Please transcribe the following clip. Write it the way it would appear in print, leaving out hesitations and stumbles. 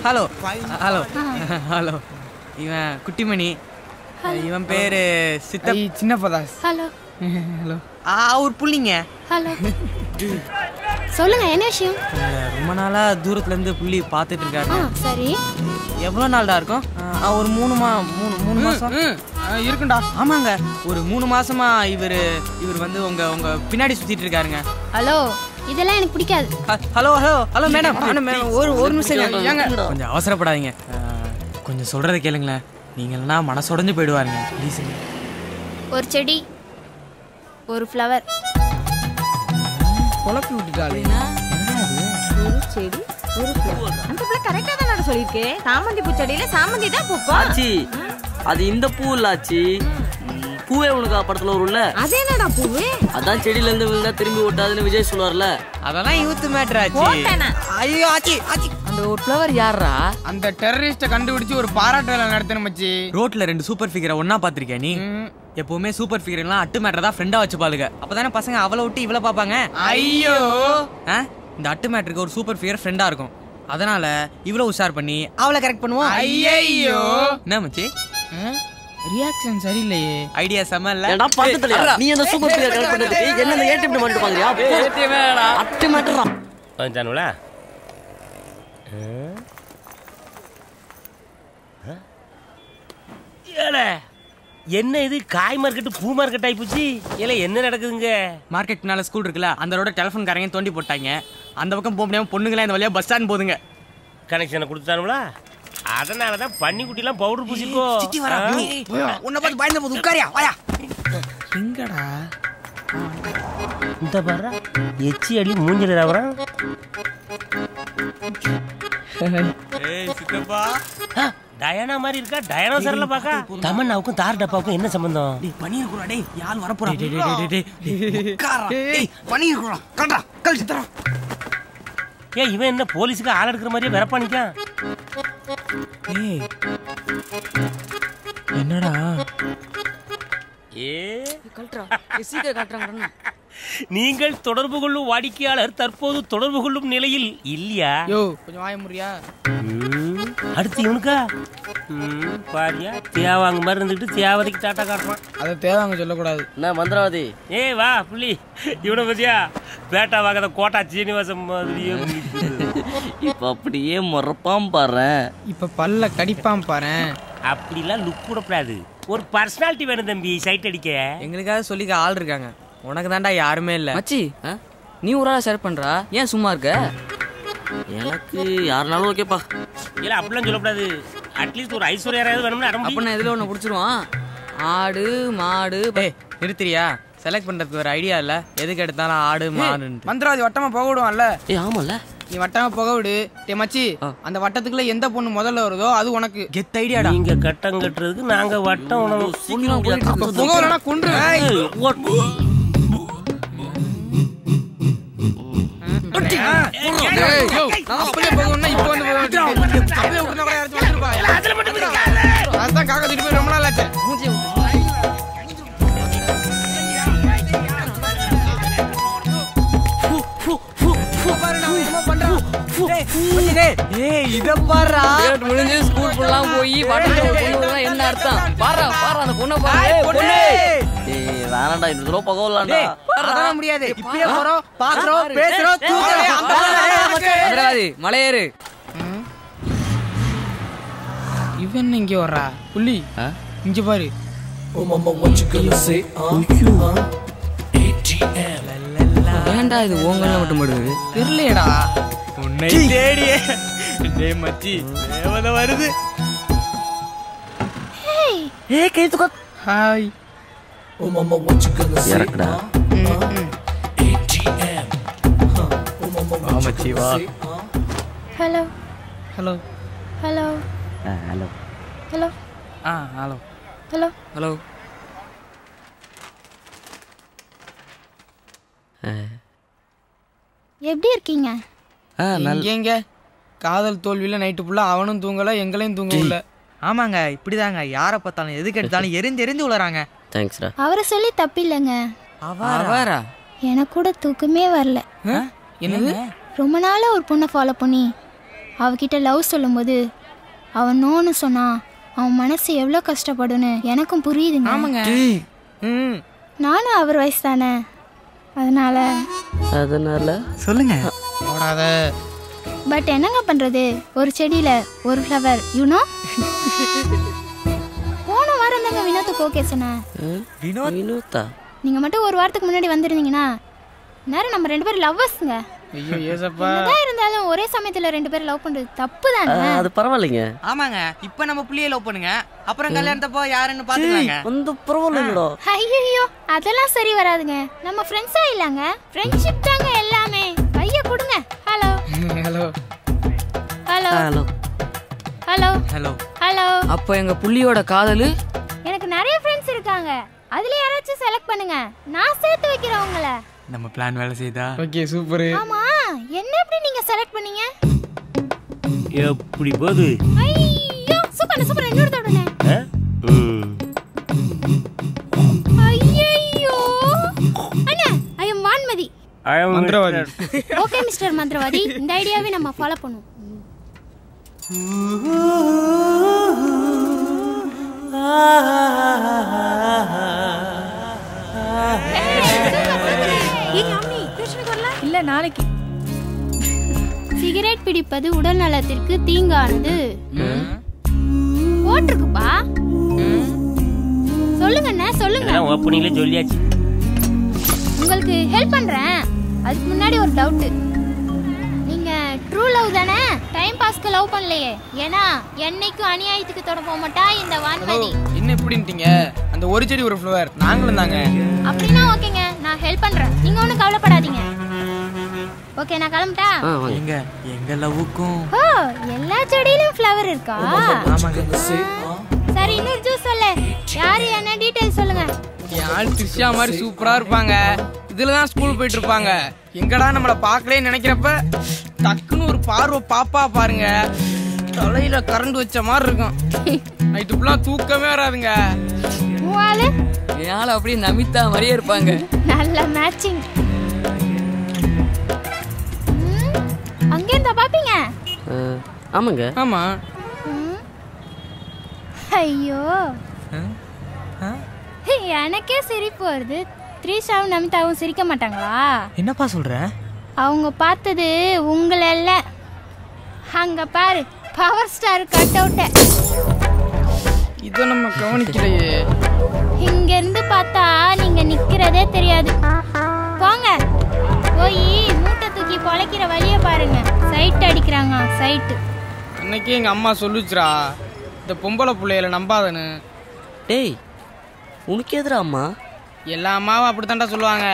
Hello hello hello இவன் குட்டிமணி இவன் பேரு சின்னப்பதாஸ் ஹலோ ஹலோ ஒரு புள்ளிங்க ஹலோ சொல்லுங்க என்ன விஷயம்? ரொம்ப நாளா தூரத்துல இருந்து புள்ளி பார்த்துட்டு இருக்காரு. சரி எவ்வளவு நாள்டா இருக்கும்? ஒரு மூணு மாசம் இருக்குண்டா. ஆமாங்க ஒரு 3 மாசமா இவர் வந்து உங்க பின்னாடி சுத்திட்டு இருக்காருங்க. ஹலோ இதெல்லாம் எனக்கு பிடிக்காது. ஹலோ ஹலோ ஹலோ மேடம் ஒரு நிமிஷம் கொஞ்சம் அவசரப்படாதீங்க. கொஞ்சம் சொல்றதை கேளுங்களேன். நீங்க இல்லைன்னா மனசுடைஞ்சு போயிடுவாருங்க. ப்ளீஸுங்க. ஒரு செடி ஒரு ஃப்ளவர் குழப்பி விட்டுட்டாலே. ஒரு செடி ஒரு ஃப்ளவர். அந்த பிள்ளை கரெக்டா தான் சொல்லிருக்கே. சாமந்தி பூ செடியில சாமந்தி தான் பூக்கும். ஆச்சி அது இந்த பூ இல்ல ஆச்சி. பூவே உனக்கு படத்துல வரும்ல. அது என்னடா பூவு? அதான் செடியில இருந்து விழுந்தா திரும்பி ஓட்டாதுன்னு விஜய் சொல்லுவார்ல. அதெல்லாம் யூத் மேட்டர் ஆச்சி. ஐயோ ஆச்சி ஆச்சி அந்த ஒரு ஃப்ளவர் யாரா? அந்த டெரரிஸ்ட கண்டுபிடிச்சு ஒரு பாராட்டுல நடத்தணும் மச்சி. ரோட்ல 2 சூப்பர் ஃபிகரை ஒண்ணா பாத்திருக்கியா நீ? எப்பவுமே சூப்பர் ஃபிகர் எல்லாம் அட்டு மேட்டர் தான் ஃப்ரெண்டா வச்சு பாருங்க. அப்பதானே பசங்க அவளை விட்டு இவளை பாப்பாங்க. ஐயோ இந்த அட்டு மேட்டருக்கு ஒரு சூப்பர் ஃபிகர் ஃப்ரெண்டா இருக்கும். அதனால இவ்வளவு உஷார் பண்ணி அவளை கரெக்ட் பண்ணுவோம். ஐயோ என்ன மச்சி ரியாக்ஷன் சரியில்லையே. ஐடியா செம இல்ல. ஏடா பக்கத்துலயா நீ அந்த சூப்பர் ஃபிகர் கரெக்ட் பண்ணதுக்கு என்ன அந்த ஏடிஎம் பண்ணிட்டு பாக்குறியா? ஏடிஎம்டா அட்டு மேட்டரா வந்துட்டானுல. என்ன இது காய் மார்க்கெட் பூ மார்க்கெட் ஆயிப்போச்சு. இல்ல என்ன நடக்குதுங்க? மார்க்கெட்னால ஸ்கூல் இருக்குல்ல அந்த ரோட டெலிஃபோன் காரங்க தோண்டி போட்டாங்க. அந்த பக்கம் போக முடியாம பொண்ணுங்களே இந்த வழியா பஸ் ஸ்டாண்ட் போதுங்க. கனெக்ஷனை கொடுத்துட்டானுங்களா? அதனாலதான் பன்னிக்குட்டிலாம் பவுடர் பூசிக்கோ. உன்னை பார்த்து பயந்த போது உட்காரியா வாயா. எங்கடா இந்த பாரு எச்சி அடி மூஞ்சில வரான். சித்தப்பா டயானா மாதிரி இருக்கா? டயனோசர்ல பாக்க. தமன்னாவுக்கும் தார் டப்பாவுக்கும் என்ன சம்பந்தம்? பனியர் குறா டேய் யார் வர போறா? உட்காரா டேய் பனியர் குறா கண்டா கல் சித்தரா. ஏய் இவன் என்ன போலீஸ்க்கு ஆள் எடுக்கிற மாதிரியே வெறப்பானிக்கான். ஏய் என்னடா நீங்கள் தொடர்பு கொள்ளும் வாடிக்கையாளர் தற்போது தொடர்பு கொள்ளும் நிலையில் இல்லையா? யோ கொஞ்சம் வாய முடியா. அடுத்து இவனுக்கா பாரியா தேவாங்க மாதிரி இருந்துட்டு தேவதைக்கு டாட்டா காட்டுறான். அதை தேவாங்க சொல்லக்கூடாது. என்ன மந்திரவாதி? ஏய் வா புள்ளி இவனை பத்தியா பேட்டா வாங்காத கோட்டா சீனிவாசம் மாதிரியே இப்ப அப்படியே முறப்பாம் பாரு. இப்ப பல்ல கடிப்பாம் பாரு. அப்படிலாம் லுக் கூடப்படாது. ஒரு பர்சனாலிட்டி வேணும் தம்பி சைட் அடிக்க. எங்களுக்காக சொல்லிக்க ஆள் இருக்காங்க. உனக்கு தான்டா யாருமே இல்ல. மச்சி நீ ஒரு ஆளா ஷேர் பண்றா ஏன் சும்மா இருக்க? எனக்கு யாருனாலும் ஓகேப்பா. இல்ல அப்படிலாம் சொல்லக்கூடாது. அட்லீஸ்ட் ஒரு ஐஸ்வர்யாவது வேணும்னு அடம். அப்ப நான் எதுல ஒண்ணு புடிச்சிருவான். ஆடு மாடு. நிறுத்திரியா? செலக்ட் பண்றதுக்கு ஒரு ஐடியா இல்ல. எதுக்கு எடுத்தாலும் ஆடு மாடு. மந்திரவாதி வட்டமா போக விடுவான்ல. ஆமால நீ வட்டமா போக விடு. டே மச்சி அந்த வட்டத்துக்குள்ள எந்த பொண்ணு முதல்ல வருதோ அது உனக்கு கெத் ஐடியாடா. நீங்க கட்டம் கட்டுறதுக்கு நாங்க வட்டம் உணவு புகவலனா கொன்றுவேன். அப்படியே போகணும்னா இப்போ வந்து அப்படியே உட்கார்ந்தா கூட யாராச்சும் வந்துருப்பா. அதான் காக்கா திட்டு போய் ரொம்ப நாள் ஆச்சு. என்ன அர்த்தம்? பாரா பாரா அந்த பொண்ணை பாரு. வேணாண்டா இந்த தடவை பகவலாண்டா. அதெல்லாம் முடியாது. இப்படியே போறோம் பாக்குறோம் பேசுறோம் தூக்குறோம். மலையேறு. இவன் இங்க வர்றா புள்ளி இங்க பாரு. ஏன்டா இது ஓங்கல்ல மட்டும் படுது தெரியலடா. உன்னை தேடியே டேய் மச்சி தேவதை வருது. ஏய் கேத்துக்கோ. ஹாய் இறக்குடா. வா மச்சி வா. Hello hello hello hello hello hello hello hello. எப்படி இருக்கீங்க? எங்க காதல் தோல்வியில நைட்டு ஃபுல்லா அவனும் தூங்கல எங்களையும் தூங்கல. ஆமாங்க இப்படிதாங்க. யாரை பார்த்தாலும் எதுக்கு எடுத்தாலும் எரிஞ்சு உளறாங்க. தேங்க்ஸ்டா. அவரை சொல்லி தப்பில்லைங்க. அவரா? எனக்கு கூட தூக்கமே வரல. என்னது? ரொம்ப நாளா ஒரு பொண்ணை ஃபாலோ பண்ணி அவகிட்ட லவ் சொல்லும்போது அவன் நோன்னு சொன்னா அவன் மனசு எவ்வளோ கஷ்டப்படுன்னு எனக்கும் புரியுதுங்க. ஆமாங்க. நானும் அவர் வயசு தானே, அதனால சொல்லுங்க. ஓடாத. பட் என்னங்க பண்றது, ஒரு செடியில ஒரு ஃப்ளவர் யூனோ. போன வாரம் தாங்க வினோத்துக்கு ஓகே சொன்னேன். வினோத்தா? நீங்க மட்டும் ஒரு வாரத்துக்கு முன்னாடி வந்திருந்தீங்கன்னா நேரம் நம்ம 2 பேரும் லவ்வர்ஸ்ங்க. ஐயோ ஏசப்பா. என்னதான் இருந்தாலும் ஒரே சமயத்துல 2 பேரும் லவ் பண்றது தப்பு தானே. அது பரவாயில்லைங்க. ஆமாங்க, இப்ப நம்ம புள்ளிய லவ் பண்ணுங்க, அப்புறம் கல்யாணத்தப்போ யாருன்னு பாத்துக்கலாங்க. வந்து பரவாயில்லைங்கடா. ஐயோ அதெல்லாம் சரி வராதுங்க. நம்ம ஃப்ரெண்ட்ஸா இல்லங்க, ஃப்ரெண்ட்ஷிப் தாங்க எல்லாமே. கைய கொடுங்க. Hello hello hello hello hello hello. Hello. அப்ப எங்க புள்ளியோட காதலு? எனக்கு நிறைய ஃப்ரெண்ட்ஸ் இருக்காங்க, அதுல யாராச்சும் செலக்ட் பண்ணுங்க, நான் சேர்த்து வைக்கிறேன் உங்களை. நம்ம பிளான் வேலை செய்தா? Okay super. ஆமா, என்ன எப்படி நீங்க செலக்ட் பண்ணீங்க? எப்படி போகுது? ஐயோ சூப்பர் சூப்பர். இன்னொரு தடவை. ஐயோ அண்ணா, ஐ அம் வான்மதி. மந்திரவாதி. ஓகே மிஸ்டர் மந்திரவாதி, இந்த ஐடியாவை நம்ம ஃபாலோ பண்ணுவோம். இல்ல நாளைக்கு. சிகரெட் பிடிப்பது உடல் நலத்திற்கு தீங்கானது போட்டிருக்குப்பா. சொல்லுங்க அண்ணா, சொல்லுங்க. ஓப்பனிங்ல சொல்லியாச்சு. உங்களுக்கு ஹெல்ப் பண்றேன். அதுக்கு முன்னாடி ஒரு டவுட். நீங்க ட்ரூ லவ் தானே, டைம் பாஸ்க்கு லவ் பண்ணலையே? ஏன்னா என்னைக்கும் அநியாயத்துக்கு தொட போக மாட்டா இந்த வான்மதி. என்ன எப்படின்ட்டீங்க? அந்த ஒரு செடி ஒரு ஃப்ளவர் நாங்களும் தாங்க. அப்படின்னா ஓகேங்க, நான் ஹெல்ப் பண்றேன், நீங்க ஒன்றும் கவலைப்படாதீங்க. ஓகே நான் கிளம்பிட்டா? எங்க எங்க லவ்வுக்கும் ஓ எல்லா செடியிலும் ஃப்ளவர் இருக்கா? ஆமாங்க. சரி இன்னொரு ஜூஸ் சொல்லு. யாரு என்ன டீடைல் சொல்லுங்க. என் ஆள் த்ரிஷா மாதிரி சூப்பரா இருப்பாங்க. இதுலதான் ஸ்கூல் போயிட்டு இருப்பாங்க. எங்கடா நம்மள பாக்கலே நினைக்கிறப்ப டக்குன்னு ஒரு பார்வை பாப்பா பாருங்க, தலையில கரண்ட் வச்ச மாதிரி இருக்கும். நைட்டு ஃபுல்லா தூக்கமே வராதுங்க. மூவாலு என் ஆள் அப்படியே நமிதா மாதிரியே இருப்பாங்க. நல்ல மேட்சிங். அங்கே இருந்தா பாப்பீங்க? ஆமாங்க. ஆமா. ஐயோ எனக்கே சிரிப்பு வருது. த்ரிஷாவும் நமிதாவும் சிரிக்க மாட்டாங்களா? என்னப்பா சொல்ற? அவங்க பார்த்தது உங்களை இல்ல, அங்க பாரு பவர் ஸ்டார் கட் அவுட்ட. இத நம்ம கவனிக்கலையே. இங்க இருந்து பார்த்தா நீங்க நிக்கிறதே தெரியாது. போங்க போய் மூட்டை தூக்கி பொழைக்கிற வழிய பாருங்க. சைட் அடிக்கிறாங்க சைட். அன்னைக்கே எங்க அம்மா சொல்லுச்சுரா, இந்த பொம்பளை பிள்ளைகளை நம்பாதன்னு. டேய் உனக்கு எதிரா அம்மா? எல்லா அம்மாவும் அப்படித்தான்டா சொல்லுவாங்க.